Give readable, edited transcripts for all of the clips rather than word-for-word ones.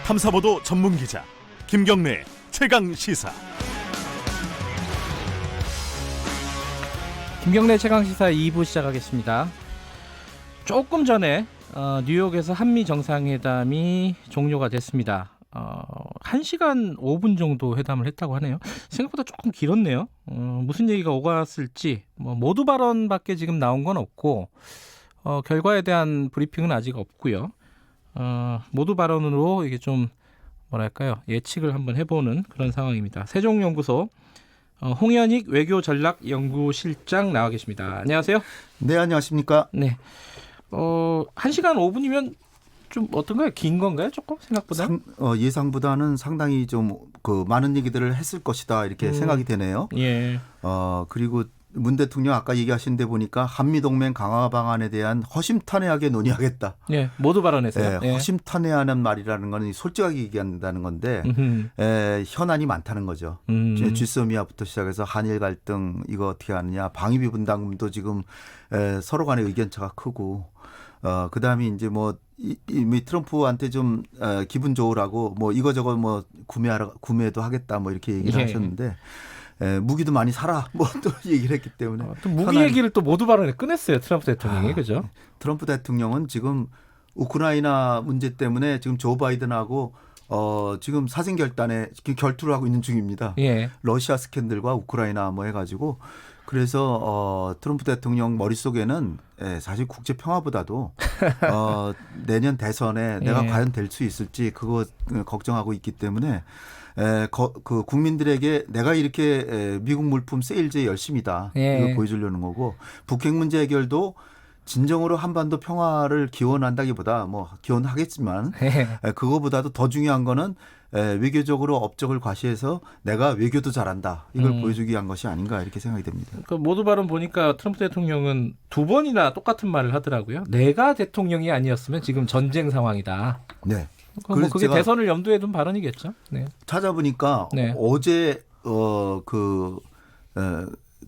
탐사보도 전문 기자 김경래 최강 시사. 김경래 최강시사 2부 시작하겠습니다. 조금 전에 뉴욕에서 한미 정상회담이 종료가 됐습니다. 1시간 5분 정도 회담을 했다고 하네요. 생각보다 조금 길었네요. 무슨 얘기가 오갔을지 모두 발언밖에 지금 나온 건 없고 결과에 대한 브리핑은 아직 없고요. 모두 발언으로 이게 좀 뭐랄까요, 예측을 한번 해보는 그런 상황입니다. 세종연구소 홍현익 외교전략연구실장 나와 계십니다. 안녕하세요. 네, 안녕하십니까. 네. 1시간 5분이면 좀 어떤가요? 긴 건가요? 조금 생각보다? 예상보다는 상당히 좀 많은 얘기들을 했을 것이다 이렇게 생각이 되네요. 예. 그리고 문 대통령 아까 얘기하신 데 보니까 한미동맹 강화 방안에 대한 허심탄회하게 논의하겠다. 예, 모두 발언했어요. 예, 허심탄회하는 말이라는 건 솔직하게 얘기한다는 건데 현안이 많다는 거죠. 지소미아부터 시작해서 한일 갈등 이거 어떻게 하느냐, 방위비 분담금도 지금 서로 간의 의견차가 크고 그다음에 이제 트럼프한테 좀 기분 좋으라고 이거저거 구매도 하겠다 이렇게 얘기를 하셨는데 무기도 많이 사라 또 얘기를 했기 때문에 또 무기 얘기를 또 모두 발언에 꺼냈어요, 트럼프 대통령이. 그죠? 트럼프 대통령은 지금 우크라이나 문제 때문에 지금 조 바이든하고 지금 사생결단에 결투를 하고 있는 중입니다. 예. 러시아 스캔들과 우크라이나 해가지고 그래서 트럼프 대통령 머릿속에는 사실 국제 평화보다도 내년 대선에 내가 과연 될 수 있을지 그거 걱정하고 있기 때문에 그 국민들에게 내가 이렇게 미국 물품 세일즈에 열심이다. 이걸 보여주려는 거고, 북핵 문제 해결도 진정으로 한반도 평화를 기원한다기보다 기원하겠지만 그거보다도 더 중요한 거는 외교적으로 업적을 과시해서 내가 외교도 잘한다. 이걸 보여주기 위한 것이 아닌가 이렇게 생각이 됩니다. 그러니까 모두 발언 보니까 트럼프 대통령은 2번이나 똑같은 말을 하더라고요. 내가 대통령이 아니었으면 지금 전쟁 상황이다. 네. 그게 대선을 염두에 둔 발언이겠죠. 네. 찾아보니까 어제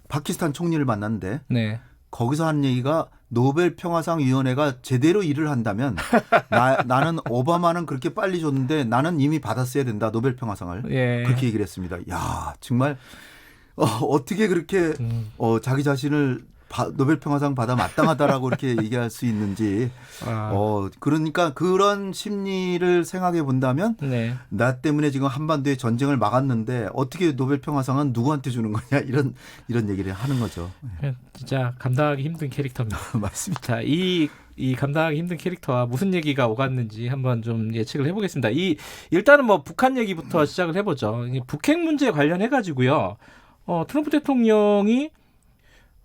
파키스탄 총리를 만났는데 거기서 한 얘기가 노벨 평화상 위원회가 제대로 일을 한다면 나는 오바마는 그렇게 빨리 줬는데 나는 이미 받았어야 된다, 노벨 평화상을. 그렇게 얘기를 했습니다. 야, 정말 어떻게 그렇게 자기 자신을 노벨 평화상 받아 마땅하다라고 이렇게 얘기할 수 있는지. 그러니까 그런 심리를 생각해 본다면 나 때문에 지금 한반도의 전쟁을 막았는데 어떻게 노벨 평화상은 누구한테 주는 거냐, 이런 얘기를 하는 거죠. 진짜 감당하기 힘든 캐릭터입니다. 맞습니다. 이 감당하기 힘든 캐릭터와 무슨 얘기가 오갔는지 한번 좀 예측을 해보겠습니다. 일단은 북한 얘기부터 시작을 해보죠. 북핵 문제 관련해 가지고요. 트럼프 대통령이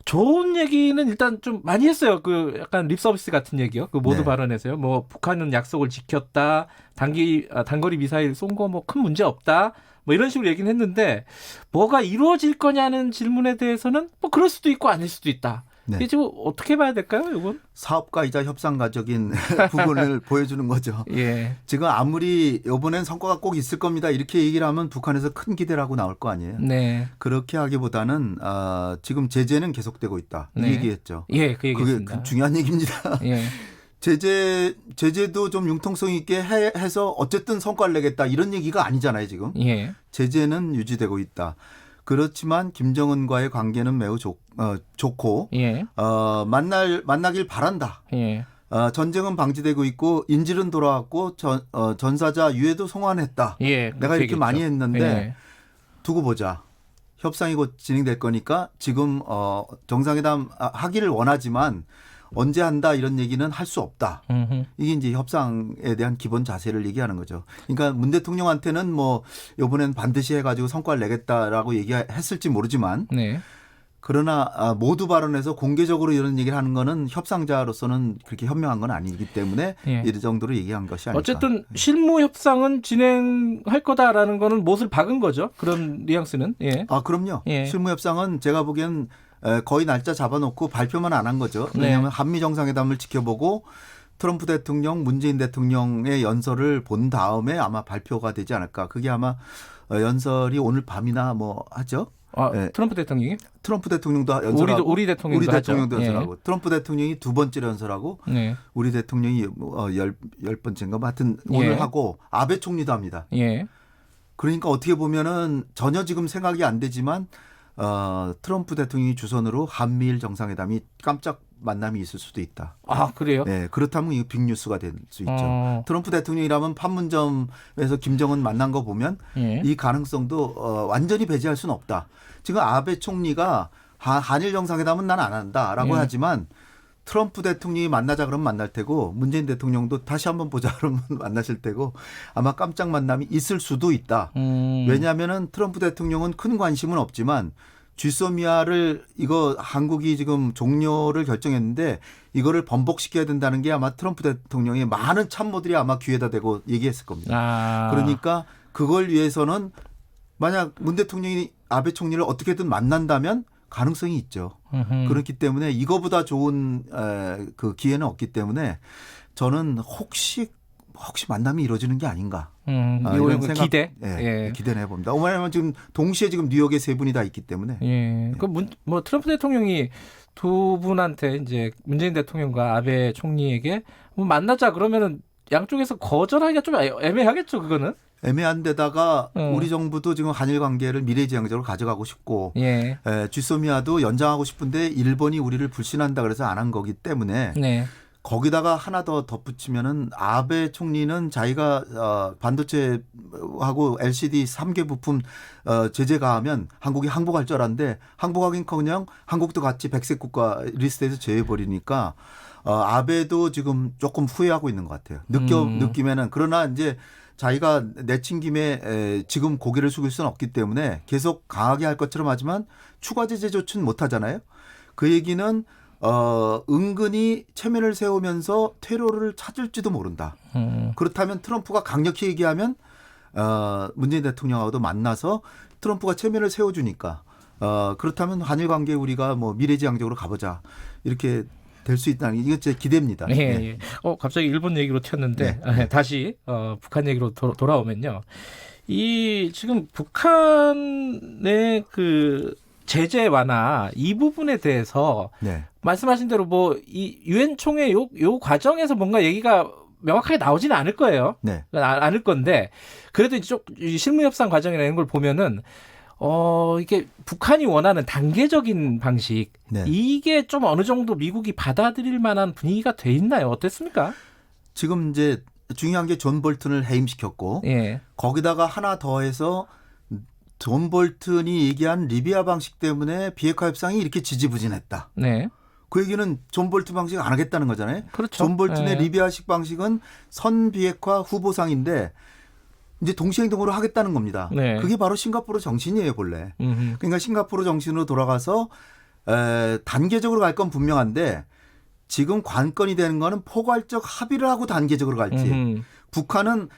좋은 얘기는 일단 좀 많이 했어요. 약간 립서비스 같은 얘기요. 모두 발언에서요. 북한은 약속을 지켰다. 단거리 미사일 쏜 거 큰 문제 없다. 이런 식으로 얘기는 했는데 뭐가 이루어질 거냐는 질문에 대해서는 그럴 수도 있고 아닐 수도 있다. 이게 지금 어떻게 봐야 될까요, 이건? 사업가이자 협상가적인 부분을 보여주는 거죠. 예. 지금 아무리 이번엔 성과가 꼭 있을 겁니다 이렇게 얘기를 하면 북한에서 큰 기대를 하고 나올 거 아니에요. 네. 그렇게 하기보다는 지금 제재는 계속되고 있다. 이 얘기했죠. 예, 그 얘기했습니다. 그게 중요한 얘기입니다. 예. 제재도 좀 융통성 있게 해서 어쨌든 성과를 내겠다 이런 얘기가 아니잖아요, 지금. 예. 제재는 유지되고 있다. 그렇지만 김정은과의 관계는 매우 좋고 만나길 바란다. 전쟁은 방지되고 있고 인질은 돌아왔고 전사자 유해도 송환했다. 내가 이렇게 많이 했는데 두고 보자. 협상이 곧 진행될 거니까 지금 정상회담 하기를 원하지만 언제 한다 이런 얘기는 할 수 없다. 이게 이제 협상에 대한 기본 자세를 얘기하는 거죠. 그러니까 문 대통령한테는 이번엔 반드시 해가지고 성과를 내겠다라고 얘기했을지 모르지만 그러나 모두 발언해서 공개적으로 이런 얘기를 하는 거는 협상자로서는 그렇게 현명한 건 아니기 때문에 이 정도로 얘기한 것이 아닐까. 어쨌든 실무 협상은 진행할 거다라는 거는 못을 박은 거죠. 그런 뉘앙스는. 그럼요. 실무 협상은 제가 보기엔 거의 날짜 잡아놓고 발표만 안 한 거죠. 왜냐하면 한미 정상회담을 지켜보고 트럼프 대통령, 문재인 대통령의 연설을 본 다음에 아마 발표가 되지 않을까. 그게 아마 연설이 오늘 밤이나 하죠. 트럼프 대통령이? 트럼프 대통령도 연설하고 우리 대통령도 연설하고 트럼프 대통령이 2번째로 연설하고 우리 대통령이 10번째인가 하여튼 오늘 하고 아베 총리도 합니다. 그러니까 어떻게 보면은 전혀 지금 생각이 안 되지만 트럼프 대통령이 주선으로 한미일 정상회담이 깜짝 만남이 있을 수도 있다. 아, 그래요? 네, 그렇다면 이거 빅뉴스가 될 수 있죠. 트럼프 대통령이라면 판문점에서 김정은 만난 거 보면 이 가능성도 완전히 배제할 수는 없다. 지금 아베 총리가 한일 정상회담은 난 안 한다라고 하지만 트럼프 대통령이 만나자 그러면 만날 테고 문재인 대통령도 다시 한번 보자 그러면 만나실 테고 아마 깜짝 만남이 있을 수도 있다. 왜냐하면은 트럼프 대통령은 큰 관심은 없지만 쥐소미아를 이거 한국이 지금 종료를 결정했는데 이거를 번복시켜야 된다는 게 아마 트럼프 대통령의 많은 참모들이 아마 귀에다 대고 얘기했을 겁니다. 그러니까 그걸 위해서는 만약 문 대통령이 아베 총리를 어떻게든 만난다면 가능성이 있죠. 그렇기 때문에 이거보다 좋은 그 기회는 없기 때문에 저는 혹시 만남이 이루어지는 게 아닌가. 이런 생각, 기대? 기대를 해봅니다. 왜냐하면 지금 동시에 지금 뉴욕에 세 분이 다 있기 때문에. 뭐 트럼프 대통령이 두 분한테 이제 문재인 대통령과 아베 총리에게 뭐 만나자 그러면은 양쪽에서 거절하기가 좀 애매하겠죠, 그거는? 애매한 데다가 우리 정부도 지금 한일 관계를 미래지향적으로 가져가고 싶고 쥐소미아도 연장하고 싶은데 일본이 우리를 불신한다 그래서 안 한 거기 때문에 거기다가 하나 더 덧붙이면은 아베 총리는 자기가 반도체하고 LCD 3개 부품 제재 가하면 한국이 항복할 줄 알았는데 항복하긴커녕 한국도 같이 백색 국가 리스트에서 제외해버리니까 아베도 지금 조금 후회하고 있는 것 같아요. 느끼면은 그러나 이제 자기가 내친 김에 지금 고개를 숙일 수는 없기 때문에 계속 강하게 할 것처럼 하지만 추가 제재 조치는 못 하잖아요. 그 얘기는 은근히 체면을 세우면서 퇴로를 찾을지도 모른다. 그렇다면 트럼프가 강력히 얘기하면 문재인 대통령하고도 만나서 트럼프가 체면을 세워주니까 그렇다면 한일 관계 우리가 뭐 미래지향적으로 가보자 이렇게 될 수 있다는 이게 제 기대입니다. 예. 갑자기 일본 얘기로 튀었는데 다시 북한 얘기로 돌아오면요. 이 지금 북한의 그 제재 완화 이 부분에 대해서 말씀하신 대로 뭐 이 유엔 총회 요 과정에서 뭔가 얘기가 명확하게 나오지는 않을 거예요. 않을 건데 그래도 이제 실무 협상 과정이나 이런 걸 보면은 이게 북한이 원하는 단계적인 방식 이게 좀 어느 정도 미국이 받아들일 만한 분위기가 돼 있나요? 어땠습니까? 지금 이제 중요한 게 존 볼튼을 해임시켰고 거기다가 하나 더해서 존 볼튼이 얘기한 리비아 방식 때문에 비핵화 협상이 이렇게 지지부진했다. 그 얘기는 존 볼튼 방식 안 하겠다는 거잖아요. 그렇죠. 존 볼튼의 리비아식 방식은 선비핵화 후보상인데 이제 동시행동으로 하겠다는 겁니다. 그게 바로 싱가포르 정신이에요, 본래. 그러니까 싱가포르 정신으로 돌아가서 단계적으로 갈 건 분명한데 지금 관건이 되는 거는 포괄적 합의를 하고 단계적으로 갈지. 북한은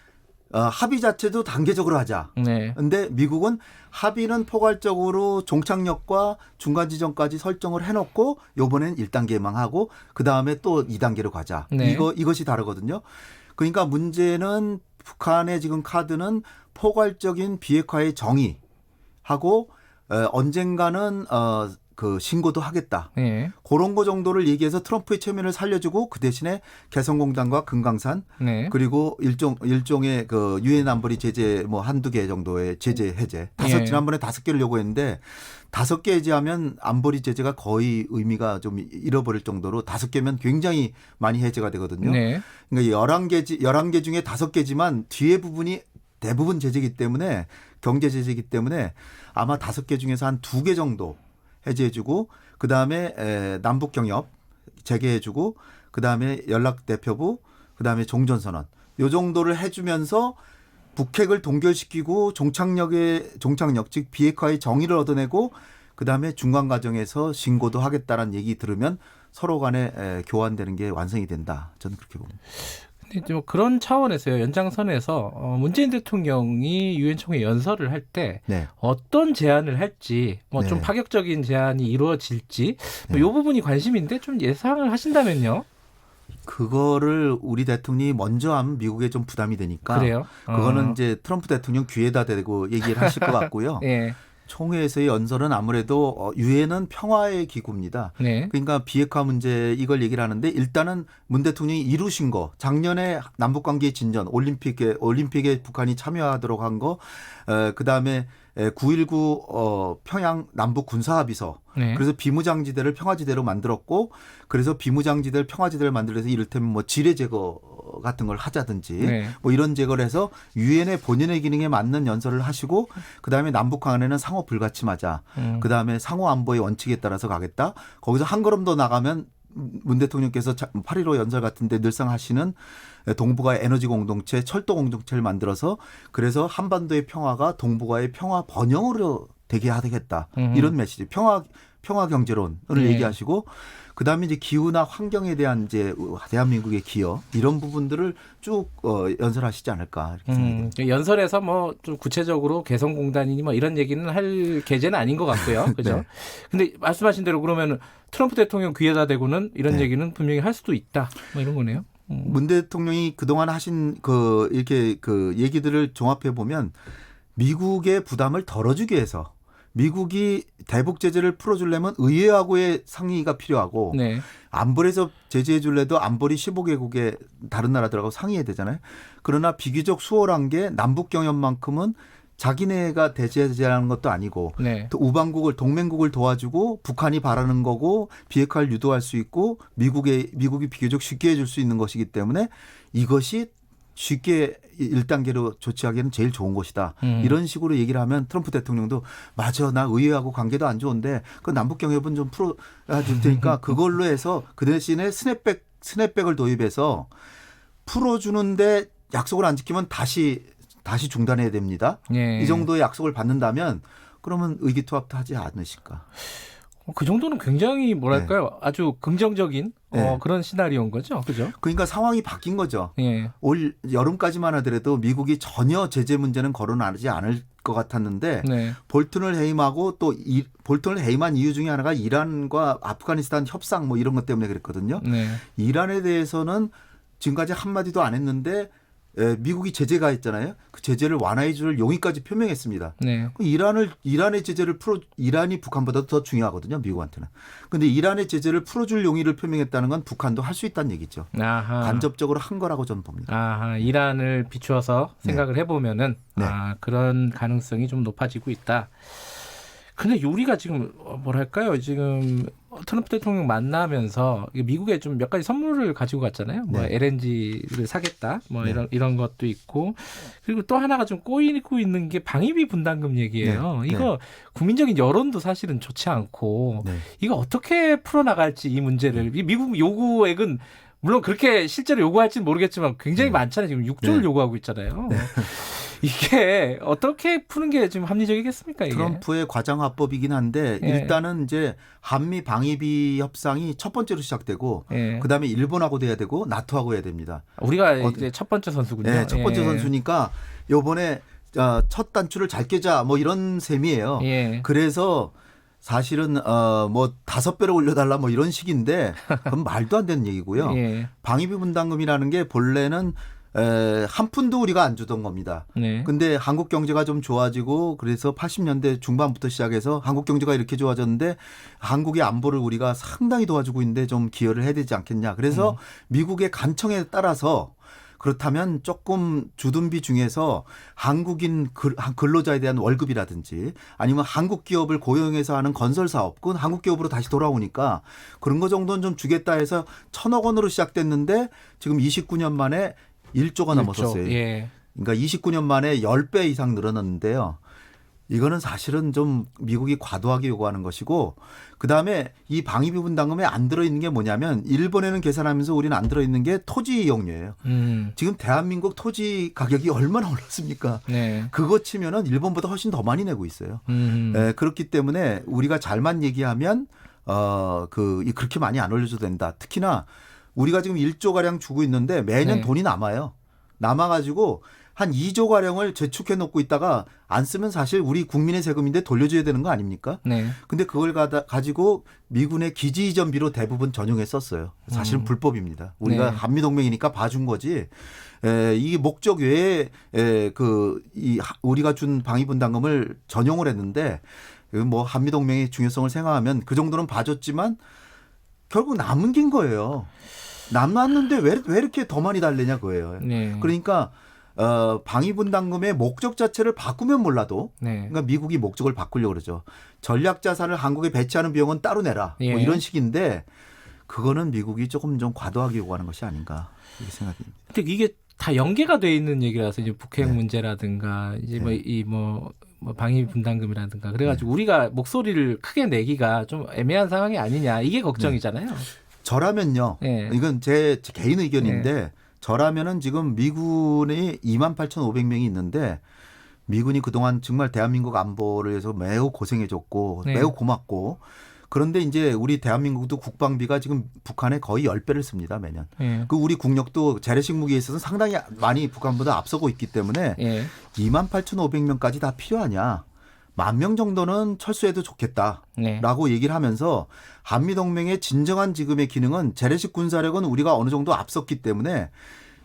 합의 자체도 단계적으로 하자. 근데 미국은 합의는 포괄적으로 종착역과 중간 지점까지 설정을 해놓고 요번엔 1단계만 하고 그다음에 또 2단계로 가자. 이것이 다르거든요. 그러니까 문제는 북한의 지금 카드는 포괄적인 비핵화의 정의하고 언젠가는 그 신고도 하겠다. 그런 거 정도를 얘기해서 트럼프의 체면을 살려주고 그 대신에 개성공단과 금강산 그리고 일종의 그 유엔 안보리 제재 뭐 한두 개 정도의 제재 해제. 지난번에 5개를 요구했는데 5개 해제하면 안보리 제재가 거의 의미가 좀 잃어버릴 정도로 5개면 굉장히 많이 해제가 되거든요. 그러니까 11개 중에 5개지만 뒤에 부분이 대부분 제재이기 때문에 경제 제재이기 때문에 아마 5개 중에서 한 2개 정도 해제해주고 그다음에 남북 경협 재개해주고 그다음에 연락대표부 그다음에 종전선언 요 정도를 해주면서 북핵을 동결시키고 종착역 즉 비핵화의 정의를 얻어내고 그다음에 중간 과정에서 신고도 하겠다라는 얘기 들으면 서로 간에 교환되는 게 완성이 된다. 저는 그렇게 봅니다. 근데 그런 차원에서요. 연장선에서 문재인 대통령이 유엔 총회 연설을 할 때 어떤 제안을 할지 좀 파격적인 제안이 이루어질지 이 부분이 관심인데 좀 예상을 하신다면요. 그거를 우리 대통령이 먼저 하면 미국에 좀 부담이 되니까 그래요? 그거는 이제 트럼프 대통령 귀에다 대고 얘기를 하실 것 같고요. 총회에서의 연설은 아무래도 유엔은 평화의 기구입니다. 네. 그러니까 비핵화 문제 이걸 얘기를 하는데 일단은 문 대통령이 이루신 거 작년에 남북관계 진전 올림픽에 북한이 참여하도록 한 거 그다음에 9.19 평양 남북 군사합의서 네. 그래서 비무장지대를 평화지대로 만들었고 그래서 비무장지대를 평화지대를 만들어서 이를테면 뭐 지뢰 제거 같은 걸 하자든지 네. 뭐 이런 제거를 해서 유엔의 본연의 기능에 맞는 연설을 하시고 그다음에 남북 간에는 상호 불가침하자. 그다음에 상호 안보의 원칙에 따라서 가겠다. 거기서 한 걸음 더 나가면 문 대통령께서 8.15 연설 같은데 늘상 하시는 동북아의 에너지 공동체, 철도 공동체를 만들어서 그래서 한반도의 평화가 동북아의 평화 번영으로 되게 하겠다. 이런 메시지. 평화 경제론을 네. 얘기하시고 그다음에 이제 기후나 환경에 대한 이제 대한민국의 기여 이런 부분들을 쭉 연설하시지 않을까 이렇게 생각합니다. 연설에서 뭐 좀 구체적으로 개성공단이니 뭐 이런 얘기는 할 계제는 아닌 것 같고요. 그죠? 네. 근데 말씀하신 대로 그러면 트럼프 대통령 귀에다 대고는 이런 네. 얘기는 분명히 할 수도 있다. 뭐 이런 거네요. 문 대통령이 그동안 하신 이렇게 얘기들을 종합해 보면 미국의 부담을 덜어주기 위해서 미국이 대북 제재를 풀어주려면 의회하고의 상의가 필요하고 네. 안보리에서 제재해 줄래도 안보리 15개국의 다른 나라들하고 상의해야 되잖아요. 그러나 비교적 수월한 게 남북 경협만큼은 자기네가 제재하는 것도 아니고 네. 또 우방국을 동맹국을 도와주고 북한이 바라는 거고 비핵화를 유도할 수 있고 미국이 비교적 쉽게 해줄 수 있는 것이기 때문에 이것이 쉽게 1단계로 조치하기에는 제일 좋은 것이다. 이런 식으로 얘기를 하면 트럼프 대통령도 맞아 나 의회하고 관계도 안 좋은데 그 남북 경협은 좀 풀어줄 테니까 그걸로 해서 그 대신에 스냅백을 도입해서 풀어주는데 약속을 안 지키면 다시 중단해야 됩니다. 예. 이 정도의 약속을 받는다면 그러면 의기투합도 하지 않으실까. 그 정도는 굉장히 뭐랄까요? 아주 긍정적인 네. 그런 시나리오인 거죠. 그죠? 그러니까 상황이 바뀐 거죠. 예. 올 여름까지만 하더라도 미국이 전혀 제재 문제는 거론하지 않을 것 같았는데 네. 볼튼을 해임하고 또 볼튼을 해임한 이유 중에 하나가 이란과 아프가니스탄 협상 뭐 이런 것 때문에 그랬거든요. 네. 이란에 대해서는 지금까지 한마디도 안 했는데 미국이 제재가 있잖아요. 그 제재를 완화해 줄 용의까지 표명했습니다. 네. 이란의 제재를 이란이 북한보다 더 중요하거든요. 미국한테는. 그런데 이란의 제재를 풀어줄 용의를 표명했다는 건 북한도 할 수 있다는 얘기죠. 아하. 간접적으로 한 거라고 저는 봅니다. 아하, 이란을 비추어서 생각을 해보면은 네. 그런 가능성이 좀 높아지고 있다. 근데 우리가 지금 뭐랄까요? 지금 트럼프 대통령 만나면서 미국에 좀 몇 가지 선물을 가지고 갔잖아요. 뭐 네. LNG를 사겠다. 뭐 네. 이런 것도 있고. 그리고 또 하나가 좀 꼬이고 있는 게 방위비 분담금 얘기예요. 네. 이거 국민적인 여론도 사실은 좋지 않고 네. 이거 어떻게 풀어나갈지 이 문제를 미국 요구액은 물론 그렇게 실제로 요구할지는 모르겠지만 굉장히 많잖아요. 지금 6조를 네. 요구하고 있잖아요. 이게 어떻게 푸는 게 지금 합리적이겠습니까? 이게? 트럼프의 과장화법이긴 한데 예. 일단은 이제 한미 방위비 협상이 첫 번째로 시작되고 예. 그다음에 일본하고 돼야 되고 나토하고 해야 됩니다. 우리가 이제 첫 번째 선수군요. 네, 첫 번째 예. 선수니까 요번에 첫 단추를 잘 깨자 뭐 이런 셈이에요. 예. 그래서 사실은 뭐 5배로 올려달라 뭐 이런 식인데 그건 말도 안 되는 얘기고요. 예. 방위비 분담금이라는 게 본래는 한 푼도 우리가 안 주던 겁니다. 네. 근데 한국 경제가 좀 좋아지고 그래서 80년대 중반부터 시작해서 한국 경제가 이렇게 좋아졌는데 한국의 안보를 우리가 상당히 도와주고 있는데 좀 기여를 해야 되지 않겠냐. 그래서 미국의 간청에 따라서 그렇다면 조금 주둔비 중에서 한국인 근로자에 대한 월급이라든지 아니면 한국 기업을 고용해서 하는 건설 사업, 그건 한국 기업으로 다시 돌아오니까 그런 거 정도는 좀 주겠다 해서 1,000억 원으로 시작됐는데 지금 29년 만에 1조가 넘었었어요. 예. 그러니까 29년 만에 10배 이상 늘어났는데요. 이거는 사실은 좀 미국이 과도하게 요구하는 것이고 그다음에 이 방위비 분담금에 안 들어있는 게 뭐냐면 일본에는 계산하면서 우리는 안 들어있는 게 토지 이용료예요. 지금 대한민국 토지 가격이 얼마나 올랐습니까? 네. 그거 치면은 일본보다 훨씬 더 많이 내고 있어요. 그렇기 때문에 우리가 잘만 얘기하면 그렇게 많이 안 올려줘도 된다. 특히나 우리가 지금 1조 가량 주고 있는데 매년 네. 돈이 남아요. 남아가지고 한 2조 가량을 저축해 놓고 있다가 안 쓰면 사실 우리 국민의 세금인데 돌려줘야 되는 거 아닙니까? 네. 근데 그걸 가지고 미군의 기지 이전비로 대부분 전용해 썼어요. 사실은 불법입니다. 우리가 네. 한미동맹이니까 봐준 거지. 이 목적 외에 우리가 준 방위분담금을 전용을 했는데 뭐 한미동맹의 중요성을 생각하면 그 정도는 봐줬지만 결국 남긴 거예요. 남았는데 왜 이렇게 더 많이 달래냐 그거예요. 네. 그러니까 방위분담금의 목적 자체를 바꾸면 몰라도 네. 그러니까 미국이 목적을 바꾸려고 그러죠. 전략 자산을 한국에 배치하는 비용은 따로 내라. 예. 뭐 이런 식인데 그거는 미국이 조금 좀 과도하게 요구하는 것이 아닌가 이렇게 생각됩니다. 근데 이게 다 연계가 돼 있는 얘기라서 이제 북핵 네. 문제라든가 이제 네. 뭐 방위 분담금이라든가 그래가지고 우리가 목소리를 크게 내기가 좀 애매한 상황이 아니냐 이게 걱정이잖아요. 저라면요. 네. 이건 제 개인 의견인데 저라면은 지금 미군이 28,500명이 있는데 미군이 그동안 정말 대한민국 안보를 위해서 매우 고생해줬고 네. 매우 고맙고 그런데 이제 우리 대한민국도 국방비가 지금 북한에 거의 10배를 씁니다 매년. 네. 그 우리 국력도 재래식 무기에 있어서 상당히 많이 북한보다 앞서고 있기 때문에 네. 28,500명까지 다 필요하냐. 10,000명 정도는 철수해도 좋겠다라고 네. 얘기를 하면서 한미동맹의 진정한 지금의 기능은 재래식 군사력은 우리가 어느 정도 앞섰기 때문에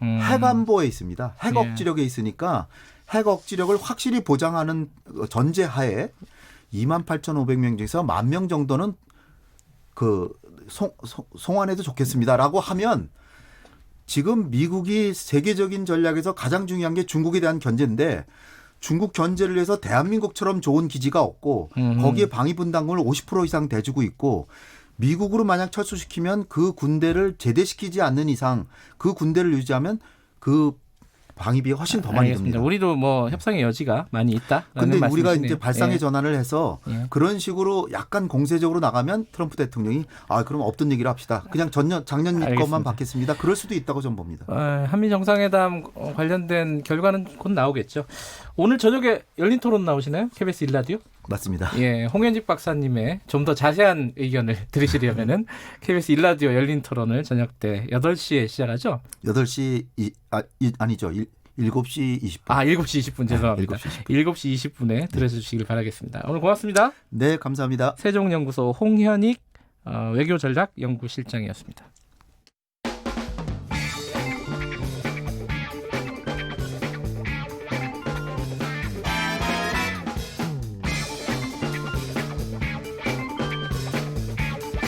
핵 안보에 있습니다. 핵 예. 억지력에 있으니까 핵 억지력을 확실히 보장하는 전제하에 28,500명 중에서 10,000명 정도는 송환해도 좋겠습니다라고 하면 지금 미국이 세계적인 전략에서 가장 중요한 게 중국에 대한 견제인데 중국 견제를 위해서 대한민국처럼 좋은 기지가 없고 거기에 방위분담금을 50% 이상 대주고 있고 미국으로 만약 철수시키면 그 군대를 제대시키지 않는 이상 그 군대를 유지하면 그 방위비가 훨씬 더 많이 알겠습니다. 듭니다. 우리도 뭐 협상의 여지가 많이 있다. 근데 우리가 말씀이시네요. 이제 발상의 예. 전환을 해서 예. 그런 식으로 약간 공세적으로 나가면 트럼프 대통령이 그럼 없던 얘기를 합시다. 그냥 작년 알겠습니다. 것만 받겠습니다. 그럴 수도 있다고 저는 봅니다. 한미 정상회담 관련된 결과는 곧 나오겠죠. 오늘 저녁에 열린 토론 나오시나요? KBS 1라디오? 맞습니다. 예, 홍현직 박사님의 좀 더 자세한 의견을 들으시려면은 KBS 1라디오 열린 토론을 저녁 때 8시에 시작하죠? 8시 아니죠. 7시 20분. 7시 20분 죄송합니다. 7시 20분에 들으시길 바라겠습니다. 오늘 고맙습니다. 네, 감사합니다. 세종연구소 홍현익 외교전략연구실장이었습니다.